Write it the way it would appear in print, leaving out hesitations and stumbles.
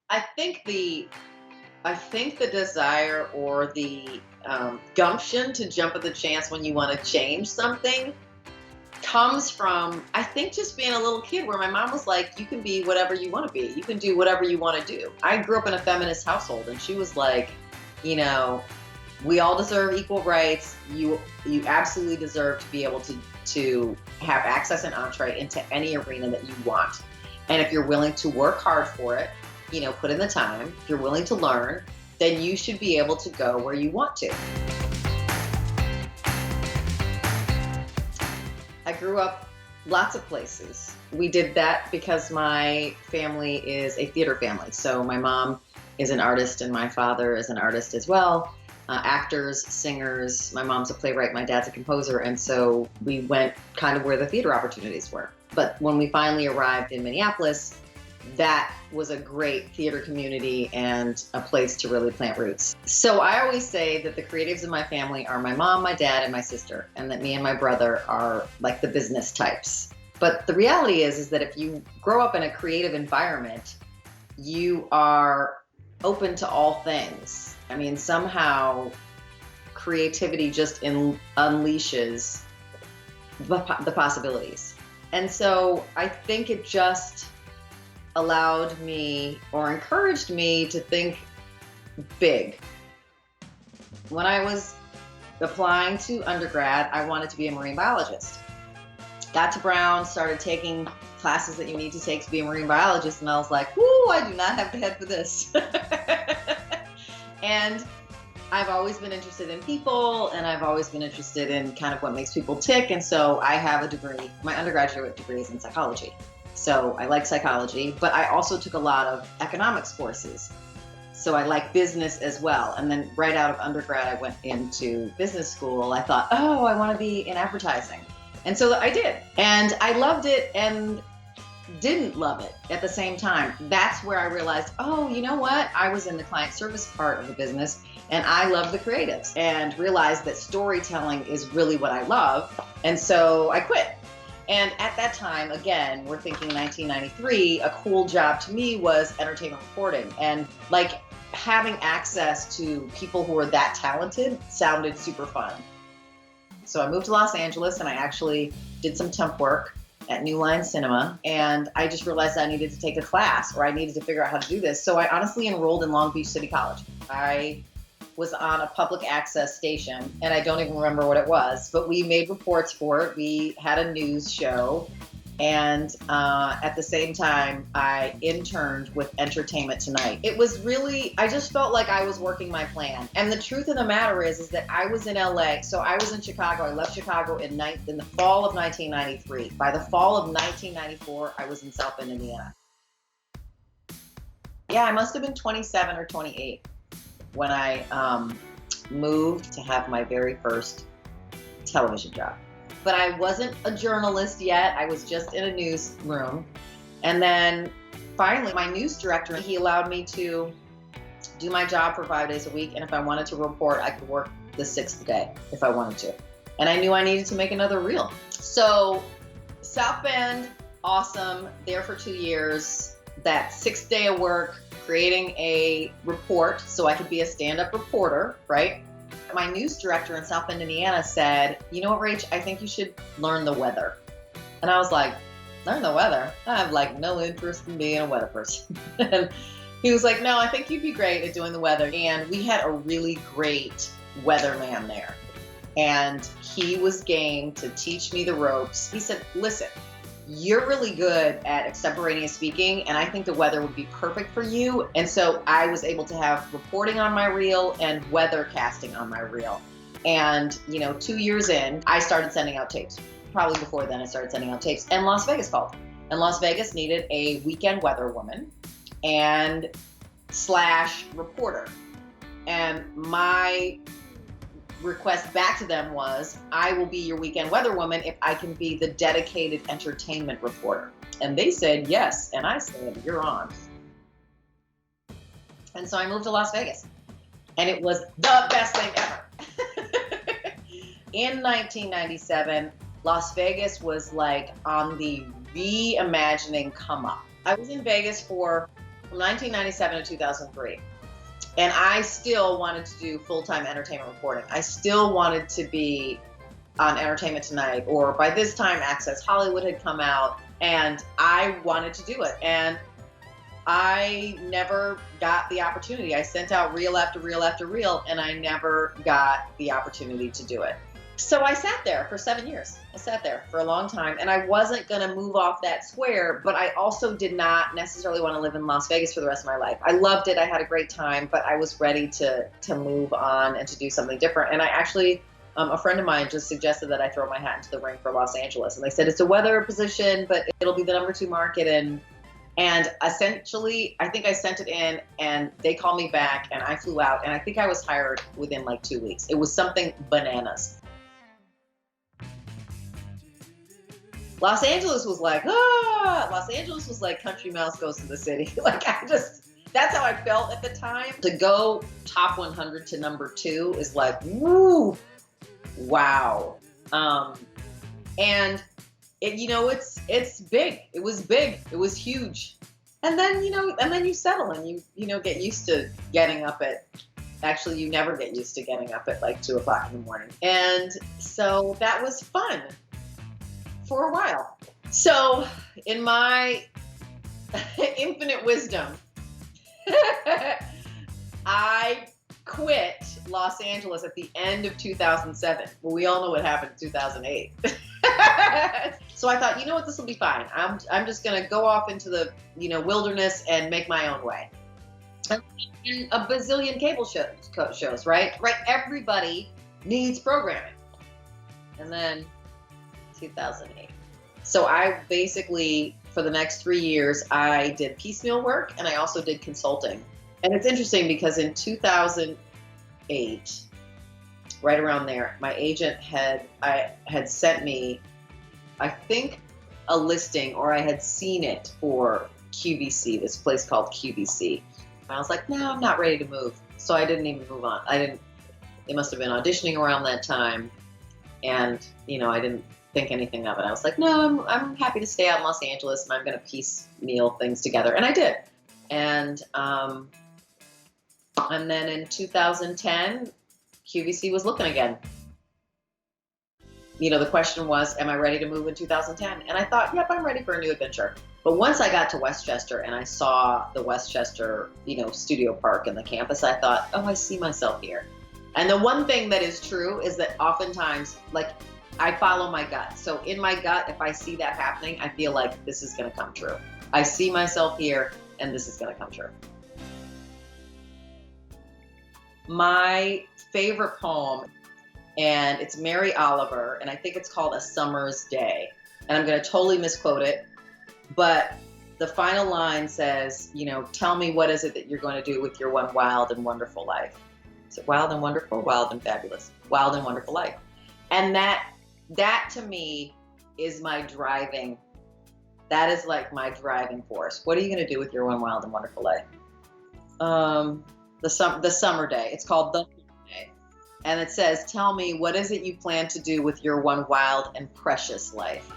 I think the desire or the gumption to jump at the chance when you want to change something comes from, I think, just being a little kid where my mom was like, you can be whatever you want to be. You can do whatever you want to do. I grew up in a feminist household and she was like, you know, we all deserve equal rights. You absolutely deserve to be able to have access and entree into any arena that you want. And if you're willing to work hard for it, put in the time, if you're willing to learn, then you should be able to go where you want to. I grew up lots of places. We did that because my family is a theater family. So my mom is an artist and my father is an artist as well. Actors, singers. My mom's a playwright, my dad's a composer. And so we went kind of where the theater opportunities were. But when we finally arrived in Minneapolis, that was a great theater community and a place to really plant roots. So I always say that the creatives in my family are my mom, my dad, and my sister, and that me and my brother are like the business types. But the reality is that if you grow up in a creative environment, you are open to all things. I mean, somehow creativity just unleashes the possibilities. And so I think it just allowed me or encouraged me to think big. When I was applying to undergrad, I wanted to be a marine biologist. Got to Brown, started taking classes that you need to take to be a marine biologist, and I was like, whoo, I do not have the head for this. And I've always been interested in people, and I've always been interested in kind of what makes people tick, and so I have a degree. My undergraduate degree is in psychology. So I like psychology, but I also took a lot of economics courses. So I like business as well. And then right out of undergrad, I went into business school. I thought, oh, I want to be in advertising. And so I did. And I loved it and didn't love it at the same time. That's where I realized, oh, you know what? I was in the client service part of the business and I love the creatives, and realized that storytelling is really what I love. And so I quit. And at that time, again, we're thinking 1993, a cool job to me was entertainment reporting. And like having access to people who were that talented sounded super fun. So I moved to Los Angeles and I actually did some temp work at New Line Cinema. And I just realized I needed to take a class, or I needed to figure out how to do this. So I honestly enrolled in Long Beach City College. I was on a public access station, and I don't even remember what it was, but we made reports for it. We had a news show, and at the same time, I interned with Entertainment Tonight. It was really, I just felt like I was working my plan. And the truth of the matter is that I was in LA, so I was in Chicago. I left Chicago in the fall of 1993. By the fall of 1994, I was in South Bend, Indiana. Yeah, I must have been 27 or 28. When I moved to have my very first television job. But I wasn't a journalist yet. I was just in a newsroom. And then finally, my news director, he allowed me to do my job for 5 days a week. And if I wanted to report, I could work the sixth day if I wanted to. And I knew I needed to make another reel. So South Bend, awesome, there for 2 years. That sixth day of work, creating a report so I could be a stand-up reporter, right? My news director in South Bend, Indiana said, you know what, Rach, I think you should learn the weather. And I was like, learn the weather? I have like no interest in being a weather person. And he was like, no, I think you'd be great at doing the weather. And we had a really great weatherman there. And he was game to teach me the ropes. He said, listen, you're really good at extemporaneous speaking, and I think the weather would be perfect for you. And so I was able to have reporting on my reel and weather casting on my reel. And, 2 years in, I started sending out tapes. Probably before then, I started sending out tapes. And Las Vegas called. And Las Vegas needed a weekend weather woman and / reporter. And my request back to them was, I will be your weekend weather woman if I can be the dedicated entertainment reporter. And they said yes, and I said, you're on. And so I moved to Las Vegas, and it was the best thing ever. In 1997, Las Vegas was like on the reimagining come up. I was in Vegas for from 1997 to 2003. And I still wanted to do full-time entertainment reporting. I still wanted to be on Entertainment Tonight, or by this time Access Hollywood had come out, and I wanted to do it. And I never got the opportunity. I sent out reel after reel after reel, and I never got the opportunity to do it. So I sat there for 7 years. I sat there for a long time, and I wasn't going to move off that square, but I also did not necessarily want to live in Las Vegas for the rest of my life. I loved it. I had a great time, but I was ready to move on and to do something different. And I actually, a friend of mine just suggested that I throw my hat into the ring for Los Angeles. And they said, it's a weather position, but it'll be the #2 market. And essentially, I think I sent it in, and they called me back, and I flew out, and I think I was hired within like 2 weeks. It was something bananas. Los Angeles was like, Los Angeles was like Country Mouse Goes to the City. Like, that's how I felt at the time. To go top 100 to #2 is like, woo, wow. And it's big. It was big. It was huge. And then, you settle, and you get used to getting up actually, you never get used to getting up at like 2 o'clock in the morning. And so that was fun for a while. So in my infinite wisdom, I quit Los Angeles at the end of 2007. Well, we all know what happened in 2008. So I thought, this will be fine. I'm just going to go off into the, wilderness and make my own way. And a bazillion cable shows, right? Right. Everybody needs programming. And then 2008. So I basically, for the next 3 years, I did piecemeal work, and I also did consulting. And it's interesting because in 2008, right around there, my agent had sent me, I think, a listing, or I had seen it for QVC, this place called QVC. And I was like, no, I'm not ready to move. So I didn't even move on. They must have been auditioning around that time. And, I didn't think anything of it. I was like, no, I'm happy to stay out in Los Angeles, and I'm going to piecemeal things together. And I did. And then in 2010, QVC was looking again. The question was, am I ready to move in 2010? And I thought, yep, I'm ready for a new adventure. But once I got to Westchester and I saw the Westchester, studio park and the campus, I thought, oh, I see myself here. And the one thing that is true is that oftentimes, like, I follow my gut. So in my gut, if I see that happening, I feel like this is going to come true. I see myself here, and this is going to come true. My favorite poem, and it's Mary Oliver, and I think it's called A Summer's Day. And I'm going to totally misquote it, but the final line says, tell me, what is it that you're going to do with your one wild and wonderful life? Is it wild and wonderful, wild and fabulous? Wild and wonderful life. And that to me is my driving. That is like my driving force. What are you going to do with your one wild and wonderful life? The summer day. It's called The Summer Day. And it says, tell me, what is it you plan to do with your one wild and precious life?